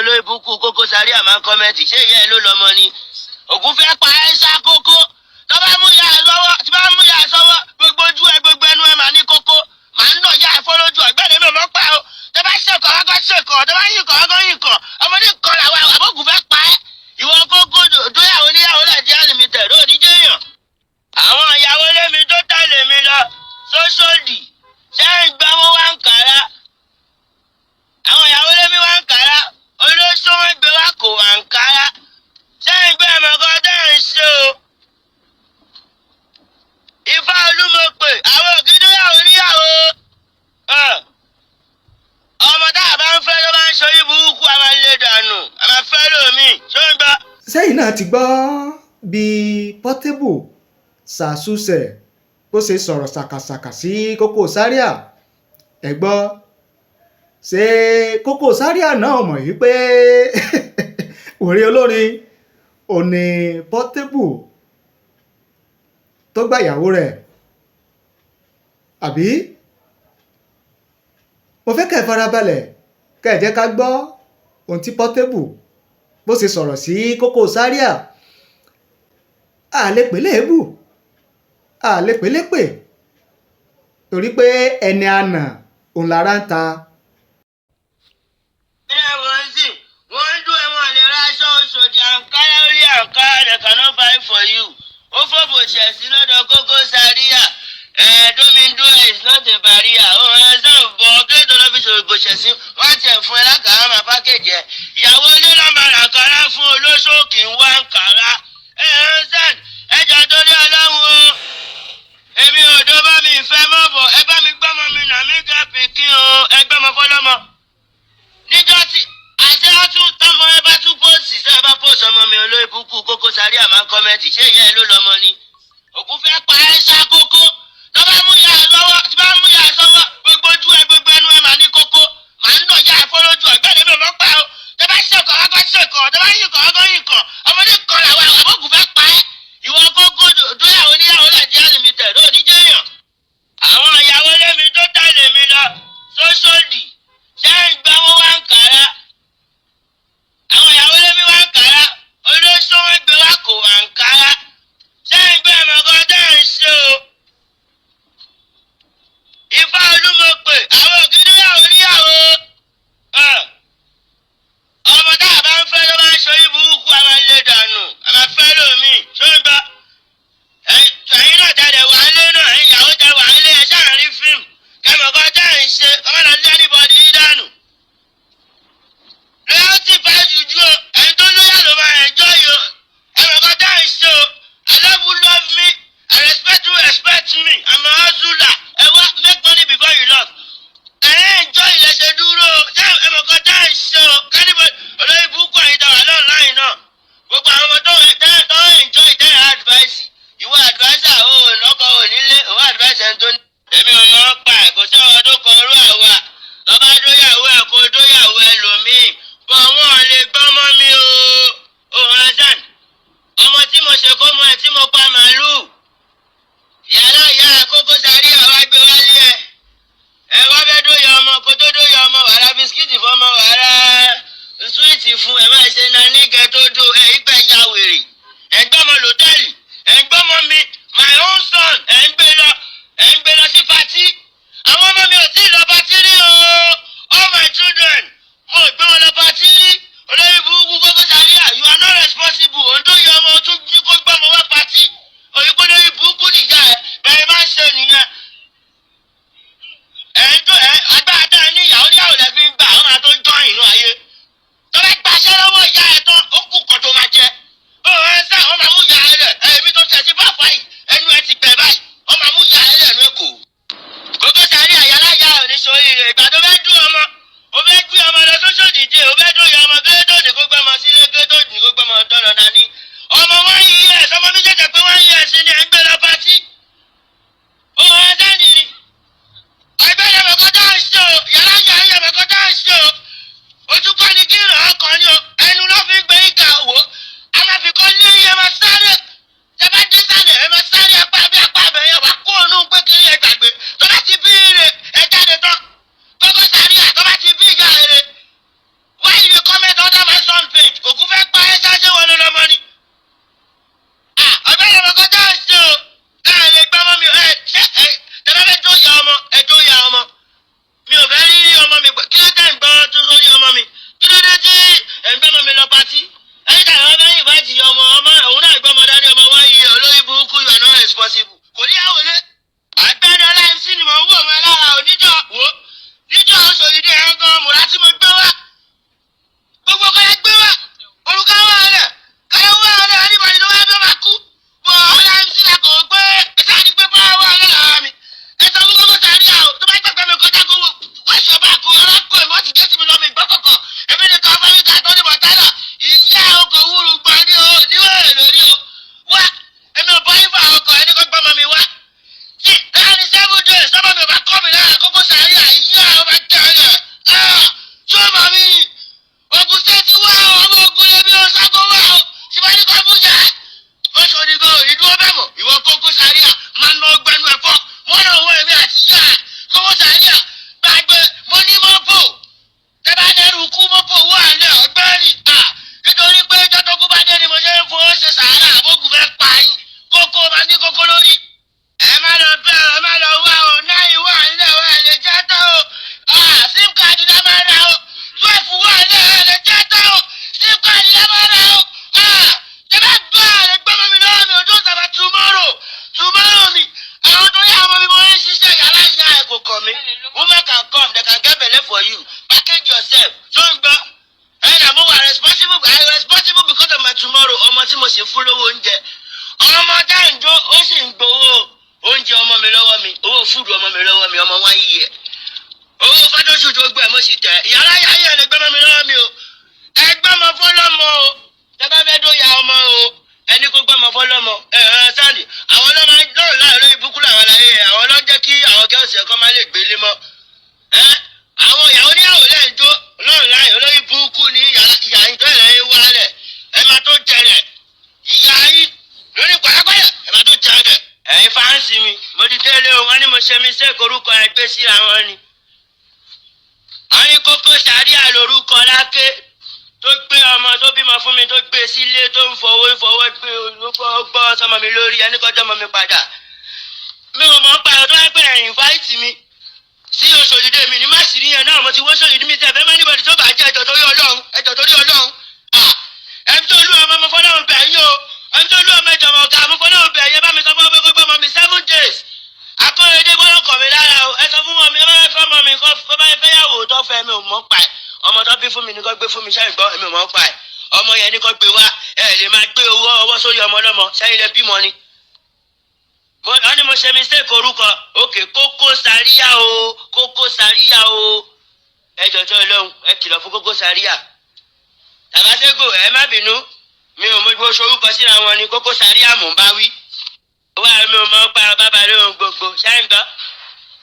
olóyìnbùkún Koko Zaria máa ń kọ́mẹ́ǹtì ṣé ìyá ẹ ló lọ́mọ ni ògùn fẹ́ pa ẹ́ sá kókó tó bá mú ìyá ẹ lọ́wọ́ tí bá mú ìyá ẹ sọ́wọ́ gbogbo ojú ẹ gbogbo ẹnu ẹ máa ní kókó màá ń nà ìyá ẹ fọ́lójú ọ̀gbẹ́ni mi mọ́ pa o tó bá ṣèkọ̀ ọkọ̀ ṣèkọ̀ tó bá yìnkọ̀ ọkọ̀ yìnkọ̀ ọmọdé kan làwọn àbókù fẹ́ pa ẹ́ ìwọ kókó dóyàwó níyàwó Nàìjíríà limited ò ní jẹ́yàn. àwọn ìyàwó lémi tó tẹ̀lé mi lọ sóṣòdì ṣé ń gbá wọn wá ń kàrá àwọn ìyàwó lémi wá ń kàrá olóṣó wọn gbé wá kò wá ń kàrá ṣé ń gbé ẹ̀mọ̀kan tẹ́ ń ṣe o. Ifá Olúmọpè àwọn ògidóyàwó níyàwó ọmọ tá a bá ń fẹ́ ló bá ń ṣorí burúkú a máa lè dànù a máa fẹ́ lómi ṣó ń gbọ́. sẹ́yìn náà ti gbọ́ bí Portable Sàṣùṣẹ̀ bó ṣe sọ̀rọ̀ ṣàkàṣàkà sí Koko Zaria ẹ gbọ́ ṣé Koko Zaria náà mọ̀ yìí pé òré olórin òní Portable tó gbàyàwó rẹ̀ àbí mo fẹ́ kẹ́ ẹ farabalẹ̀ kẹ́ ẹ jẹ́ ká gbọ́ ohun tí Portable bó ṣe sọ̀rọ̀ sí Koko Zaria àlè pèlébù àlè pélépè torí pé ẹni àná òun lára ń ta. ilé wọn sì wọ́n ń dún ẹ̀wọ̀n lè ra aṣọ Òṣòdì àǹkárá orí àǹkárá they cannot buy for you ó fòbò ṣẹ̀sí lọ́dọ̀ Koko Zaria domindo is not a barrier ó ẹ sáà bọ̀ kéètò lọ́ fi ṣòwò ṣẹ̀sí wọ́n ti ẹ̀ fún ẹ lákàrá máa pákéjì ẹ̀ ìyàwó ilé lọ́mọ àǹkárá fún olóṣòkì ń wá àǹkárá sẹ́n ẹ̀jẹ̀ torí Ọlọ́run o èmi ò dó bá mi ìfẹ́ mọ́ bọ̀ ẹ bá mi gbọ́mọ mi nà mí gẹ́ pìkín o ẹgbẹ́ ọmọ fọlọ́mọ níjọ́ tí àti ọtún tọmọ ẹ bá tún póòsì sẹ ẹ bá póòsì ọmọ mi olóyìnbùkún Koko Zaria máa ń kọ́mẹ́ǹtì ṣé ìyá ẹ ló lọ́mọ ni ògùn fẹ́ pa ẹ́ sá kókó tó bá mú ìyá ẹ lọ́wọ́ tí bá mú ìyá ẹ sọ́wọ́ gbogbo ojú ẹ gbogbo ẹnu ẹ máa ní kókó màá ń nà ìyá ẹ fọ́lójú ọ̀gbẹ́ni mi mọ́ pa o tó bá ṣèkọ̀ ọkọ̀ ṣèkọ̀ tó bá yìnkọ̀ ọkọ̀ yìnkọ̀ ọmọdé kan làwọn àbókù fẹ́ pa ẹ́ ìwọ kókó dóyàwó níyàwó Nàìjíríà limited ò ní jẹ́yàn. àwọn ìyàwó lémi tó tẹ̀lé mi lọ sóṣòdì ṣé ń gbá wọn wá ń kàrá àwọn ìyàwó lémi wá ń kàrá olóṣó wọn gbé wá kò wá ń kàrá ṣé ń gbé ẹ̀mọ̀kan tẹ́ ń ṣe o. Ifá Olúmọpè àwọn ògidóyàwó níyàwó ọmọ tá a bá ń fẹ́ ló bá ń ṣorí burúkú a máa lè dànù a máa fẹ́ lómi ṣó ń gbọ́ ẹ̀yin náà jáde kókó owó àlẹ́ ọ̀gbẹ́ni nítorí pé jọ́tọ́kú bá dé ni mo ṣe ń fowó ṣe sàárà àbókù fẹ́ pa yín kókó máa ní kókó lórí. ẹ má lọ bẹ́ẹ̀ ẹ má lọ wá o náà ìwọ àlẹ́ o ẹ lè já tán o sim card la máa ra o 12 wà lẹ́ ẹ lè já tán o sim card la máa ra o tẹ bá gbọ́ àlẹ́ gbọ́mọ mi lọ́wọ́ mi ojú ìtàbà tomorrow mi àwọn tó yà ọmọ mi mo ń ṣiṣẹ́ yàrá ìyá ẹ̀ kò kàn mí woman can come they can get belle for you package yourself tó ń gbọ́ ẹ̀yìn àmọ́ wà responsible because of my tomorrow ọmọ tí mo sì fún lówó oúnjẹ ọmọ dáńjọ́ ó sì ń gbowó oúnjẹ ọmọ mi lọ́wọ́ mi owó fúdù ọmọ mi lọ́wọ́ mi ọmọ wá yíyẹ owó fọ́tòṣù tó gbẹ mo sì tẹ̀ yàrá yáyẹ ẹ̀ lè gbẹ́mọ mi lọ́wọ́ mi o ẹgbẹ́mọ fọlọ́mọ o tẹ́bá fẹ́ dó ya ọmọ o ẹni kó gbọ́mọ fọlọ́mọ sáàdì àwọn ọlọ́mọ lọ́rùn láàrin lórí búkú làwọn láyé àwọn ọlọ́ jẹ́ kí àwọn gẹ́ọ̀sì ẹ̀kọ́ máa lè gbélé mọ́ àwọn ìyàwó níyàwó lẹ́yìn tó lọ́rùn láàrin olórí búkú ní ìyá ìjọ ìlẹ́yìn wálẹ̀ ẹ máa tó jẹrẹ̀ ìyá yín lórí pàápàá ẹ máa tó jẹrẹ̀. ẹ̀yin fáǹsì mi mo ti délé o wọ́n ní mo ṣe mistake orúkọ ẹ gbé síra wọn ni. wọ́n ní Koko Zaria lórúkọ Láké tó gbé ọmọ tó bímọ fún mi tó gbé sílé tó ń fọwọ́ gbé gbọ́ sọmọ mi lórí ẹni kọjọ́ mọ mi padà. mi ò mọ̀ pa ọ̀dọ́ ẹgbẹ́ ẹ̀yìn fáìtì mi sí Òṣòdìdé mi ní má sì rí yẹn náà mo ti wọ́n Òṣòdìdé mi tẹ̀ fẹ́ mọ́ níbọ̀dì tó bá jẹ́ ẹjọ́ torí Ọlọ́run ẹni tó lú ọmọ mo fọlọ́run bẹ̀ yín o ẹni tó lú ọmọ ìjọba ọ̀gá mo fọlọ́run bẹ̀ yín bá mi sọ fún ọmọ gbogbo ọmọ mi 7 days akóredé gbọ́dọ̀ kọ̀ mí lára o ẹ sọ fún ọmọ mi ẹ bá fẹ́ ọmọ mi kọ́ bá fẹ́ yàwó tó fẹ́ mi ò mọ̀ pa ẹ̀ ọmọ tó bí fún mi ní kó gbé fún mi ṣáà gbọ́ èmi ò mọ̀ pa ẹ̀ ọmọ yẹn ní kó gbé wá ẹ lè máa gbé ọwọ́ sórí ọmọ ọlọ́mọ sẹ́yìn lẹ bímọ ni. wọ́n ní mo ṣe mistake orúkọ òkè Koko Zaria o Koko Zaria o ẹ jọjọ Ọlọ́run ẹ kìlọ̀ fún Koko Zaria tàbátégò ẹ má bínú mi ò mọ bó sorúkọ síra wọn ni Koko Zaria mò ń bá wí. wá mi ò mọ̀ pa bàbá lóhun gbogbo ṣáà ń gbọ́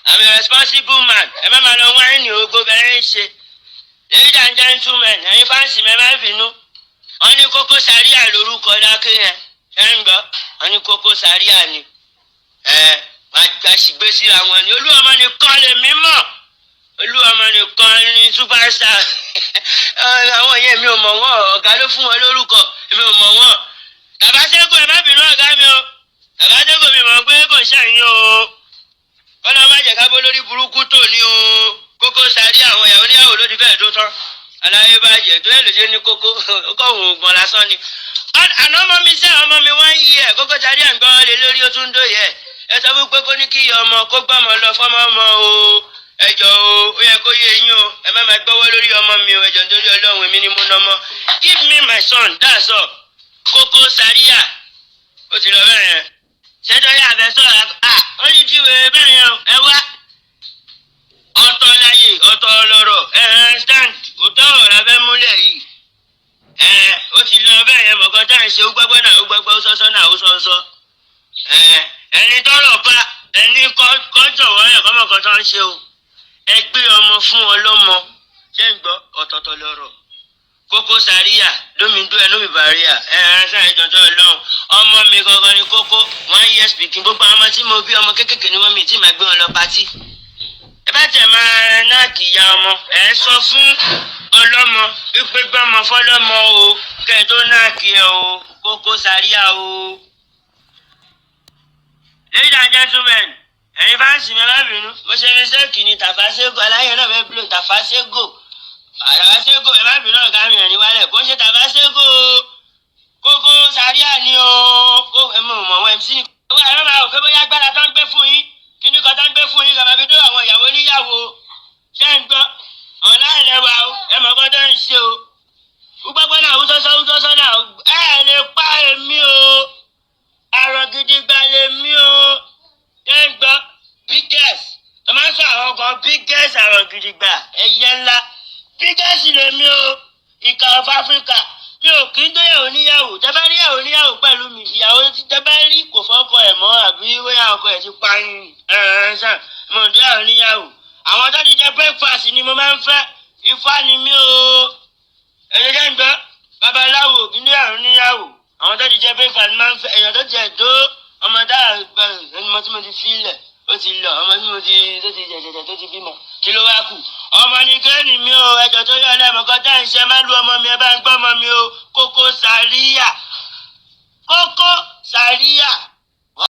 I'm a responsible man ẹ má máa lọ wáìnì ogbó bẹ́ẹ̀ ń ṣe. Ladies and gentlemen ẹ̀yin fáǹsì mi ẹ má bínú wọ́n ní Koko Zaria lórúkọ Láké yẹn ṣáà ń gbọ́ wọ́n ní Koko Zaria ni máa sì gbé síra wọn ni Olúọmọ nìkan lè mí mọ̀ Olúọmọ nìkan ní superstar àwọn yẹn mi ò mọ̀ wọ́n ọ̀gá ló fún wọn lórúkọ mi ò mọ̀ wọ́n Tàbátégò ẹ má bínú ọ̀gá mi o Tàbátégò mi mọ̀ pé kò ṣàyìn o ọ̀nà má jẹ́ ká bó lórí burúkú tò ní o Koko Zaria àwọn ìyàwó níyàwó ló ti bẹ́ẹ̀ tó tán aláyé bàjẹ́ tó yẹ lè ṣe ní kókó kó òun gbọ̀n lásán ni. àná ọmọ mi sẹ́ ọmọ mi wọ́n ń yí ẹ̀ Koko Zaria ń gbọ́ lé lórí ó tún dòye ẹ̀ ẹ sọ fún pé kó ní kí ọmọ kó gbọ́mọ lọ fọ́mọ ọmọ o ẹjọ́ o ó yẹ kó yé yín o ẹ má máa gbọ́wọ́ lórí ọmọ mi o ẹjọ́ nítorí Ọlọ́run èmi ni mo nà ọmọ give me my son that's all Koko Zaria ó ti lọ bẹ́ẹ̀ yẹn ṣẹ́jọ́ yà bẹ́ sọ̀rọ̀ ó ní jíwèé bẹ́ẹ̀ yẹn ẹ wá ọ̀tọ̀ láyé ọ̀tọ̀ lọ́rọ̀ stand òótọ́ ọ̀rọ̀ la fẹ́ múlẹ̀ yìí ó ti lọ bẹ́ẹ̀ yẹn mọ̀kàn tá à ń ṣe ó gbẹ́gbẹ́ náà ó gbẹ́gbẹ́ ó sọ́sọ́ náà ó sọ́sọ́ ẹni tọ́rọ̀ bá ẹni kọ́ jọ̀wọ́ ẹ̀ kọ́mọ̀kan tó ń ṣe o ẹ gbé ọmọ fún ọlọ́mọ ṣé ń gbọ́ ọ̀tọ̀ọ̀tọ̀ lọ́rọ̀ Koko Zaria lómìndó ẹ lómi bàríà ṣáà ìjọjọ́ Ọlọ́run ọmọ mi gangan ni Koko 1 year speaking gbogbo àwọn ọmọ tí mo bí ọmọ kékèké ni wọ́n mi tí màá gbé wọn lọ patí ẹ bá tẹ̀ máa náà kì í ya ọmọ ẹ sọ fún ọlọ́mọ pípé gbọ́mọ fọlọ́mọ o kẹ́ ẹ tó náà kì í o Koko Zaria o. Ladies and gentlemen ẹ̀yin fáǹsì mi má bínú mo ṣe mistake ni Tàfáségò aláyẹ̀ náà fẹ́ blow Tàfáségò ẹ má bínú ọ̀gá mi ẹ̀ ní wálẹ̀ kó ń ṣe Tàfáségò Koko Zaria ni o kó ẹ mọ̀ mọ̀ wọ́n MC ni. owó ẹ̀rọ máa wò pé bóyá agbára tó ń gbé fún yín kíní kan tó ń gbé fún yín kàmá fi dó àwọn ìyàwó níyàwó ṣé ń gbọ́ ọ̀nà ẹ̀lẹ́wà o ẹ mọ̀ kọ́ tó ń ṣe o gbogbo náà wúsọ́sọ́ náà ẹ lè pa èmi o àrò gidi gba lèmi o ṣé ń gbọ́ biggest tó máa ń sọ àwọn kan biggest àrò gidi gba ẹyẹ ńlá biggest lèmi o ìkà of Africa mi ò kí ń dóyàwó níyàwó tẹ́bá níyàwó níyàwó pẹ̀lú mi ìyàwó tẹ́bá rí kò fọ́kọ ẹ̀ mọ́ àbí bóyá ọkọ ẹ̀ ti pààyàn ṣàn mo ń dóyàwó níyàwó àwọn tó ti jẹ breakfast ni mo máa ń fẹ́ ifá ni mí o ẹ̀yẹ jẹ́ ń gbọ́ babaláwo kí dóyàwó níyàwó àwọn tó ti jẹ breakfast máa ń fẹ́ èèyàn tó jẹ dó ọmọ dáhà ọmọ tí mo ti fi lẹ̀ ó ti lọ ọmọ tí mo ti tó ti jẹjẹjẹ tó ti bímọ kí ló wá kù ọmọ ní kéènì mi o, ẹjọ́ tó yọ lẹ́mọ̀ọ́kọ́ tẹ́ ń ṣe máa ń lu ọmọ mi, ẹ bá ń gbọ́ ọmọ mi o. Koko Zaria. Koko Zaria.